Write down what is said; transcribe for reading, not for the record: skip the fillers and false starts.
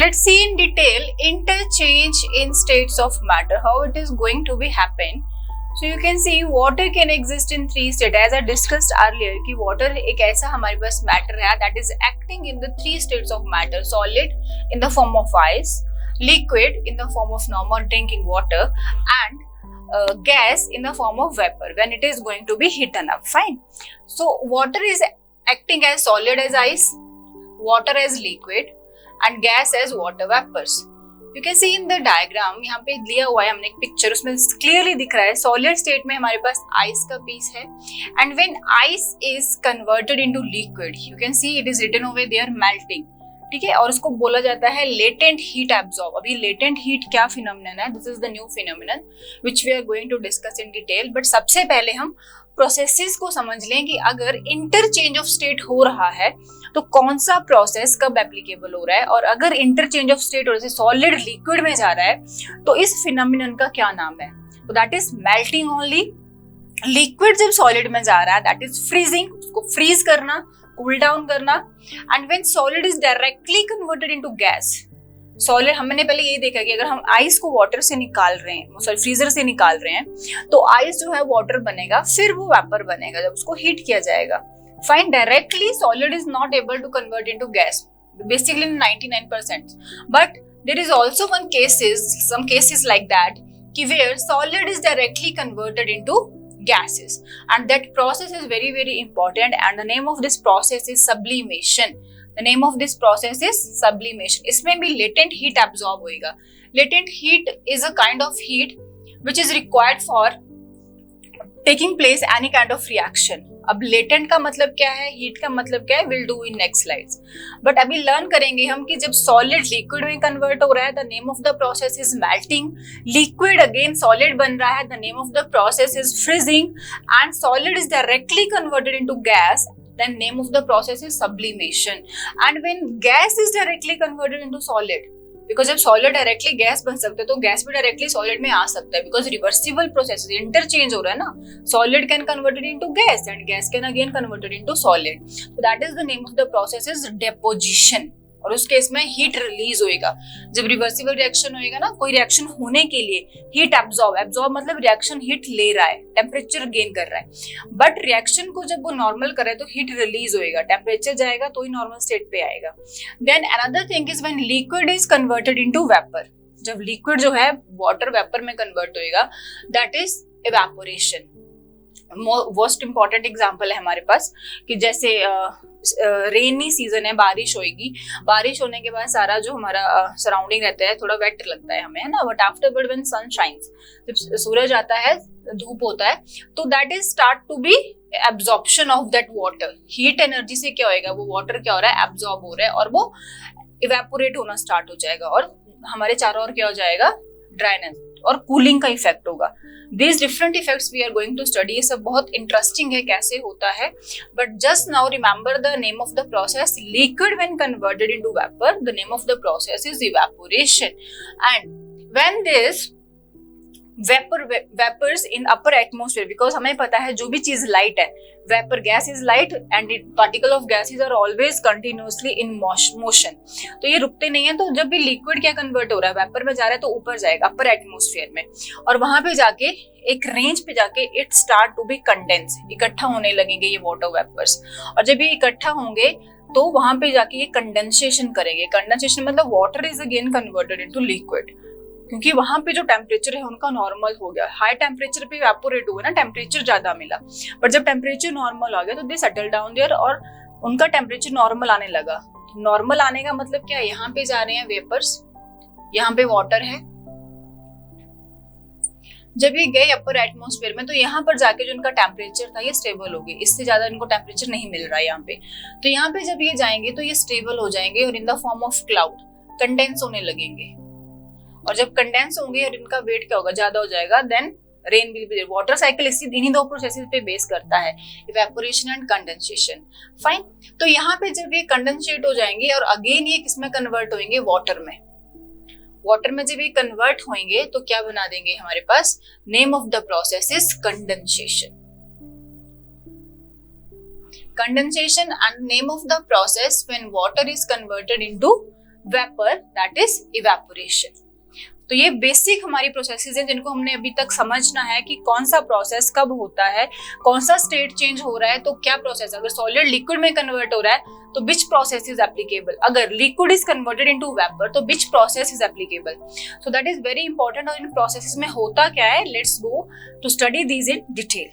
let's see in detail interchange in states of matter, how it is going to be happen. So you can see water can exist in three states, as I discussed earlier कि water एक ऐसा हमारे पास matter है that is acting in the three states of matter: solid in the form of ice, liquid in the form of normal drinking water, and gas in the form of vapor when it is going to be heated up. Fine. So water is acting as solid as ice, water as liquid, and gas as water vapors. You can see in the diagram, यहाँ पे दिया हुआ है हमने एक picture, उसमें clearly दिख रहा है सॉलिड स्टेट में हमारे पास आइस का पीस है, and when ice is converted into liquid, you can see it is written over there melting, ठीक है, और उसको बोला जाता है लेटेंट हीट एब्जॉर्ब. अभी लेटेंट हीट क्या फिनोमिनन है, this is the new phenomenon which we are going to discuss in detail. But सबसे पहले हम प्रोसेसेस को समझ लें कि अगर इंटरचेंज ऑफ स्टेट हो रहा है तो कौन सा प्रोसेस कब एप्लीकेबल हो रहा है, और अगर इंटरचेंज ऑफ स्टेट और सॉलिड लिक्विड में जा रहा है तो इस फिनोमिनन का क्या नाम है. तो that is melting only. Liquid जब सॉलिड में जा रहा है दैट इज फ्रीजिंग, उसको फ्रीज करना, कूल डाउन करना. And when solid is directly converted into gas, solid हमने पहले ये देखा कि अगर हम आइस को वाटर से निकाल रहे हैं, सॉरी फ्रीजर से निकाल रहे हैं, तो आइस जो है वाटर बनेगा, फिर वो वेपर बनेगा जब उसको हीट किया जाएगा. Fine, directly solid is not able to convert into gas, basically 99%. But there is also some cases like that, where solid is directly converted into gases, and that process is very very important, and the name of this process is sublimation. The name of this process is sublimation. इसमें भी latent heat absorb होएगा. Latent heat is a kind of heat which is required for taking place any kind of reaction. अब latent का मतलब क्या है, heat का मतलब क्या है, will do in next slides. But अभी लर्न करेंगे हम कि जब सॉलिड लिक्विड में कन्वर्ट हो रहा है, the name of the process is melting. Liquid again solid बन रहा है, the name of the process is freezing. And solid is directly converted into gas, then name of the process is sublimation. And when gas is directly converted into solid, because जब solid directly gas बन सकते हैं तो gas भी directly solid में आ सकता है, because reversible process interchange हो रहा है ना. solid can converted into gas and gas can again converted into solid. So that is the name of the process is deposition. और उस केस में हीट रिलीज होएगा. जब रिवर्सिबल रिएक्शन होएगा ना, कोई रिएक्शन होने के लिए हीट एब्जॉर्ब मतलब रिएक्शन हीट ले रहा है, टेम्परेचर गेन कर रहा है. बट रिएक्शन को जब वो नॉर्मल करे तो हीट रिलीज होएगा, टेम्परेचर जाएगा तो ही नॉर्मल स्टेट पे आएगा. Then another thing is when liquid is converted into vapour. जब लिक्विड जो है वाटर वेपर में कन्वर्ट होएगा, that is evaporation. Most important example है हमारे पास कि जैसे रेनी सीजन है, बारिश होएगी, बारिश होने के बाद सारा जो हमारा सराउंडिंग रहता है थोड़ा वेट लगता है हमें, है ना. But afterward when sun shines, जब सूरज आता है, धूप होता है, तो that is start to be absorption of that water. Heat energy से क्या होएगा, वो वाटर क्या हो रहा है, एब्जॉर्ब हो रहा है, और वो इवेपोरेट होना स्टार्ट हो जाएगा, और हमारे चारों ओर क्या हो जाएगा, ड्राइनेस और कूलिंग का इफेक्ट होगा. These different effects we are going to study. ये सब बहुत इंटरेस्टिंग है कैसे होता है. But just now remember the name of the process. Liquid when converted into vapor, the name of the process is evaporation. And when this vapors in upper atmosphere, because हमें पता है जो भी चीज लाइट है, vapor gas is light and particle of gases are always continuously in motion. तो ये रुकते नहीं है. तो जब भी लिक्विड क्या कन्वर्ट हो रहा है, वेपर में जा रहा है, तो ऊपर जाएगा अपर एटमोस्फेयर में, और वहां पे जाके एक रेंज पे जाके it start to be condense, इकट्ठा होने लगेंगे ये वाटर वेपर्स. और जब ये इकट्ठा होंगे तो वहां पे जाके ये कंडेंसेशन करेंगे. कंडेंसेशन मतलब water is again converted into liquid, क्योंकि वहां पे जो टेम्परेचर है उनका नॉर्मल हो गया. हाई टेम्परेचर पे इवेपोरेट हुआ ना, टेम्परेचर ज्यादा मिला, पर जब टेम्परेचर नॉर्मल आ गया तो दे सेटल डाउन देयर, और उनका टेम्परेचर नॉर्मल आने लगा. नॉर्मल आने का मतलब क्या है, यहाँ पे जा रहे हैं वेपर्स, यहाँ पे वाटर है. जब ये गए अपर एटमोस्फेयर में तो यहाँ पर जाके जो इनका टेम्परेचर था ये स्टेबल हो गए, इससे ज्यादा इनको टेम्परेचर नहीं मिल रहा है यहाँ पे. तो यहाँ पे जब ये जाएंगे तो ये स्टेबल हो जाएंगे और in the form of cloud condense होने लगेंगे. और जब कंडेंस होंगे और इनका वेट क्या होगा, ज्यादा हो जाएगा, then rain will be. Water cycle इन्हीं दो प्रोसेसेस पे बेस करता है, इवेपोरेशन एंड कंडेंसेशन. फाइन. तो यहाँ पे जब ये कंडेंसेट हो जाएंगे और अगेन ये किसमें कन्वर्ट होंगे, वाटर में. वाटर में जब ये कन्वर्ट होंगे तो क्या बना देंगे हमारे पास, name of the process is condensation. Condensation and name of the process when water is converted into vapour, that is evaporation. तो ये बेसिक हमारी प्रोसेसेस हैं जिनको हमने अभी तक समझना है कि कौन सा प्रोसेस कब होता है, कौन सा स्टेट चेंज हो रहा है, तो क्या प्रोसेस, अगर सॉलिड लिक्विड में कन्वर्ट हो रहा है तो विच प्रोसेस इज एप्लीकेबल, अगर liquid is converted into vapour तो which process is applicable. So that is very important. और इन प्रोसेसेस में होता क्या है, let's go to study these in detail.